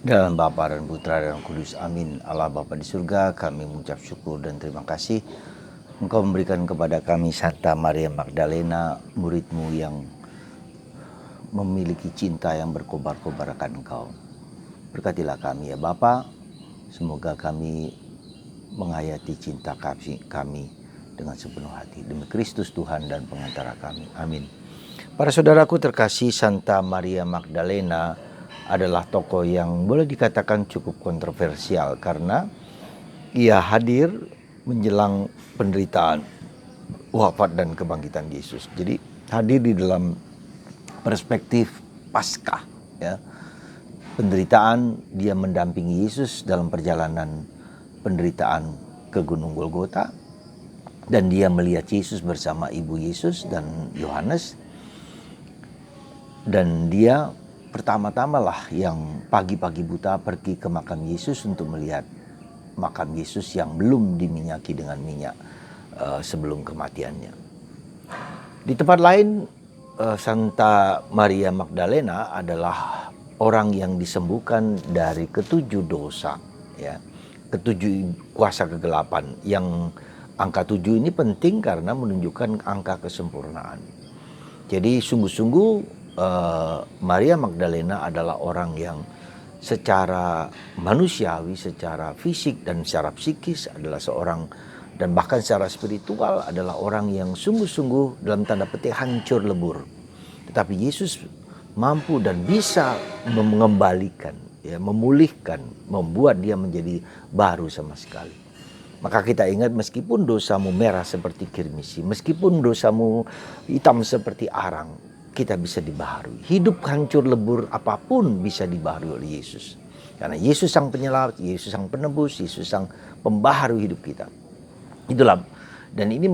Dalam Bapa dan Putra dan Kudus, amin. Allah Bapa di surga, kami mengucap syukur dan terima kasih Engkau memberikan kepada kami Santa Maria Magdalena, murid-Mu yang memiliki cinta yang berkobar-kobar akan Engkau. Berkatilah kami ya Bapa, semoga kami menghayati cinta kami dengan sepenuh hati. Demi Kristus Tuhan dan pengantara kami. Amin. Para saudaraku terkasih, Santa Maria Magdalena adalah tokoh yang boleh dikatakan cukup kontroversial karena ia hadir menjelang penderitaan, wafat dan kebangkitan Yesus. Jadi hadir di dalam perspektif Paskah, ya. Penderitaan, dia mendampingi Yesus dalam perjalanan penderitaan ke Gunung Golgota, dan dia melihat Yesus bersama ibu Yesus dan Yohanes, dan dia pertama-tama lah yang pagi-pagi buta pergi ke makam Yesus untuk melihat makam Yesus yang belum diminyaki dengan minyak sebelum kematiannya. Di tempat lain, Santa Maria Magdalena adalah orang yang disembuhkan dari ketujuh dosa, ya, ketujuh kuasa kegelapan. Yang angka 7 ini penting karena menunjukkan angka kesempurnaan. Jadi sungguh-sungguh Maria Magdalena adalah orang yang secara manusiawi, secara fisik dan secara psikis adalah seorang, dan bahkan secara spiritual adalah orang yang sungguh-sungguh dalam tanda petik hancur lebur. Tetapi Yesus mampu dan bisa mengembalikan, ya, memulihkan, membuat dia menjadi baru sama sekali. Maka kita ingat, meskipun dosamu merah seperti kirmisi, meskipun dosamu hitam seperti arang, kita bisa dibaharui. Hidup hancur lebur apapun bisa dibaharui oleh Yesus. Karena Yesus sang penyelamat, Yesus sang penebus, Yesus sang pembaharu hidup kita. Itulah, dan ini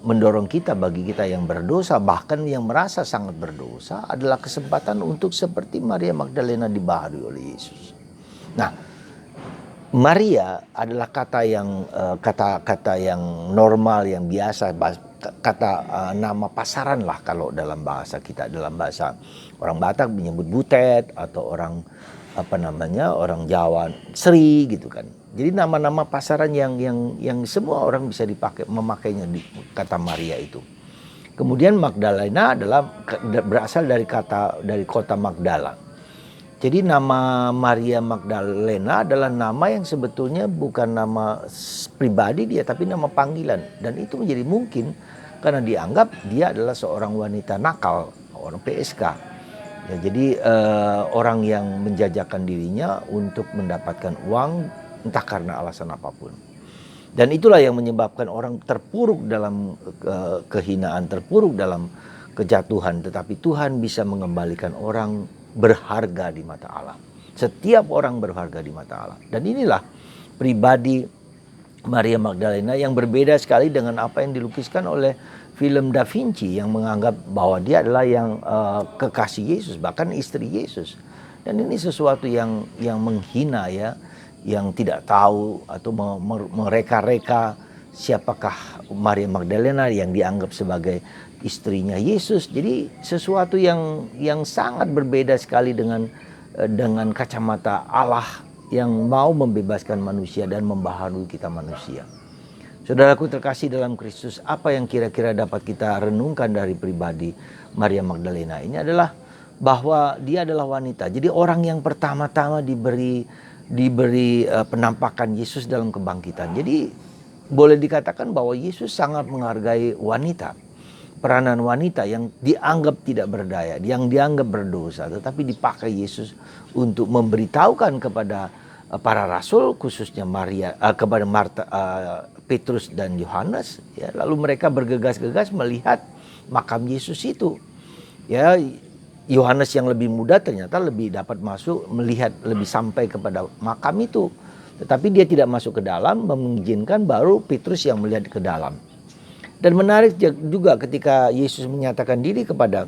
mendorong kita, bagi kita yang berdosa, bahkan yang merasa sangat berdosa, adalah kesempatan untuk seperti Maria Magdalena dibaharui oleh Yesus. Nah, Maria adalah kata yang normal, yang biasa, kata nama pasaran lah kalau dalam bahasa kita. Dalam bahasa orang Batak menyebut butet, atau orang orang Jawa Sri gitu kan. Jadi nama-nama pasaran yang semua orang bisa memakainya di kata Maria itu. Kemudian Magdalena adalah berasal dari kota Magdala. Jadi nama Maria Magdalena adalah nama yang sebetulnya bukan nama pribadi dia, tapi nama panggilan. Dan itu menjadi mungkin karena dianggap dia adalah seorang wanita nakal, orang PSK. Ya, jadi orang yang menjajakan dirinya untuk mendapatkan uang, entah karena alasan apapun. Dan itulah yang menyebabkan orang terpuruk dalam kehinaan, terpuruk dalam kejatuhan. Tetapi Tuhan bisa mengembalikan orang berharga di mata Allah. Setiap orang berharga di mata Allah. Dan inilah pribadi Maria Magdalena yang berbeda sekali dengan apa yang dilukiskan oleh film Da Vinci, yang menganggap bahwa dia adalah yang kekasih Yesus, bahkan istri Yesus. Dan ini sesuatu yang menghina, ya, yang tidak tahu atau mereka-reka siapakah Maria Magdalena yang dianggap sebagai istrinya Yesus. Jadi sesuatu yang sangat berbeda sekali dengan kacamata Allah yang mau membebaskan manusia dan membaharui kita manusia. Saudaraku terkasih dalam Kristus, apa yang kira-kira dapat kita renungkan dari pribadi Maria Magdalena ini adalah bahwa dia adalah wanita. Jadi orang yang pertama-tama diberi penampakan Yesus dalam kebangkitan. Jadi boleh dikatakan bahwa Yesus sangat menghargai wanita. Peranan wanita yang dianggap tidak berdaya, yang dianggap berdosa, tetapi dipakai Yesus untuk memberitahukan kepada para rasul, khususnya kepada Petrus dan Yohanes, ya, lalu mereka bergegas-gegas melihat makam Yesus itu. Ya, Yohanes yang lebih muda ternyata lebih dapat masuk, melihat lebih sampai kepada makam itu. Tetapi dia tidak masuk ke dalam, mengizinkan baru Petrus yang melihat ke dalam. Dan menarik juga ketika Yesus menyatakan diri kepada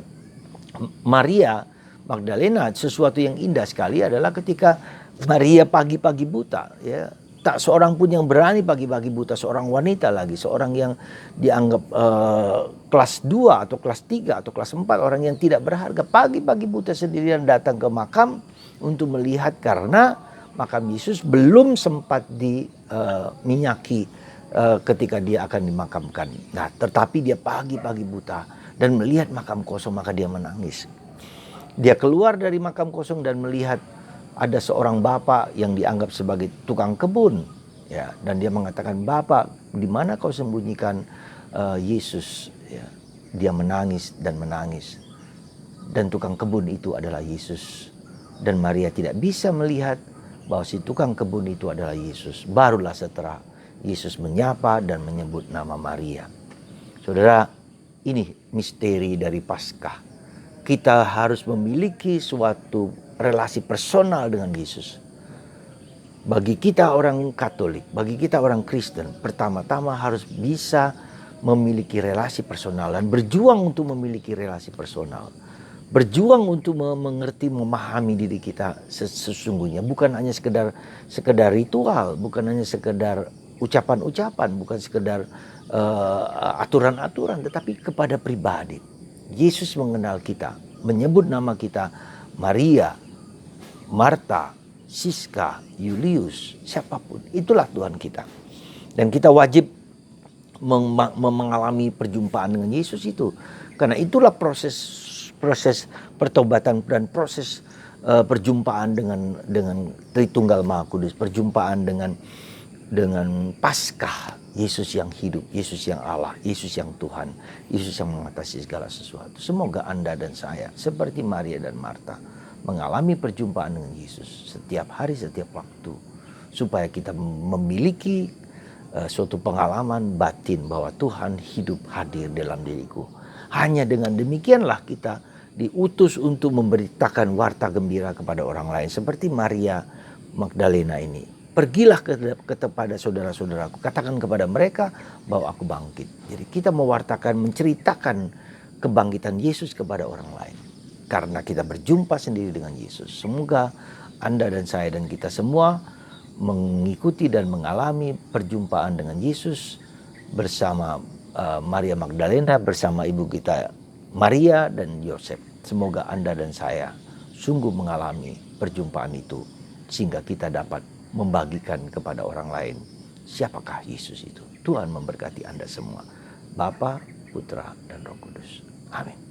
Maria Magdalena, sesuatu yang indah sekali adalah ketika Maria pagi-pagi buta, ya, tak seorang pun yang berani pagi-pagi buta, seorang wanita lagi, seorang yang dianggap kelas 2 atau kelas 3 atau kelas 4, orang yang tidak berharga, pagi-pagi buta sendirian datang ke makam untuk melihat karena makam Yesus belum sempat diminyaki ketika dia akan dimakamkan. Nah, tetapi dia pagi-pagi buta dan melihat makam kosong, maka dia menangis. Dia keluar dari makam kosong dan melihat ada seorang bapak yang dianggap sebagai tukang kebun, ya, dan dia mengatakan, "Bapak, di mana kau sembunyikan Yesus?" Ya, dia menangis dan menangis. Dan tukang kebun itu adalah Yesus. Dan Maria tidak bisa melihat bahwa si tukang kebun itu adalah Yesus. Barulah setelah Yesus menyapa dan menyebut nama Maria. Saudara, ini misteri dari Paskah. Kita harus memiliki suatu relasi personal dengan Yesus. Bagi kita orang Katolik, bagi kita orang Kristen, pertama-tama harus bisa memiliki relasi personal dan berjuang untuk memiliki relasi personal. Berjuang untuk mengerti, memahami diri kita sesungguhnya. Bukan hanya sekedar ritual, bukan hanya sekedar ucapan-ucapan, bukan sekedar aturan-aturan, tetapi kepada pribadi. Yesus mengenal kita, menyebut nama kita Maria, Marta, Siska, Julius, siapapun. Itulah Tuhan kita. Dan kita wajib mengalami perjumpaan dengan Yesus itu. Karena itulah proses pertobatan dan proses perjumpaan dengan Tritunggal Maha Kudus, perjumpaan dengan Paskah, Yesus yang hidup, Yesus yang Allah, Yesus yang Tuhan, Yesus yang mengatasi segala sesuatu. Semoga Anda dan saya seperti Maria dan Marta mengalami perjumpaan dengan Yesus setiap hari, setiap waktu, supaya kita memiliki suatu pengalaman batin bahwa Tuhan hidup hadir dalam diriku. Hanya dengan demikianlah kita diutus untuk memberitakan warta gembira kepada orang lain. Seperti Maria Magdalena ini. Pergilah kepada saudara-saudaraku. Katakan kepada mereka bahwa aku bangkit. Jadi kita mewartakan, menceritakan kebangkitan Yesus kepada orang lain. Karena kita berjumpa sendiri dengan Yesus. Semoga Anda dan saya dan kita semua mengikuti dan mengalami perjumpaan dengan Yesus bersama Maria Magdalena, bersama ibu kita Maria dan Yosef. Semoga Anda dan saya sungguh mengalami perjumpaan itu sehingga kita dapat membagikan kepada orang lain siapakah Yesus itu. Tuhan memberkati Anda semua. Bapa, Putra, dan Roh Kudus. Amin.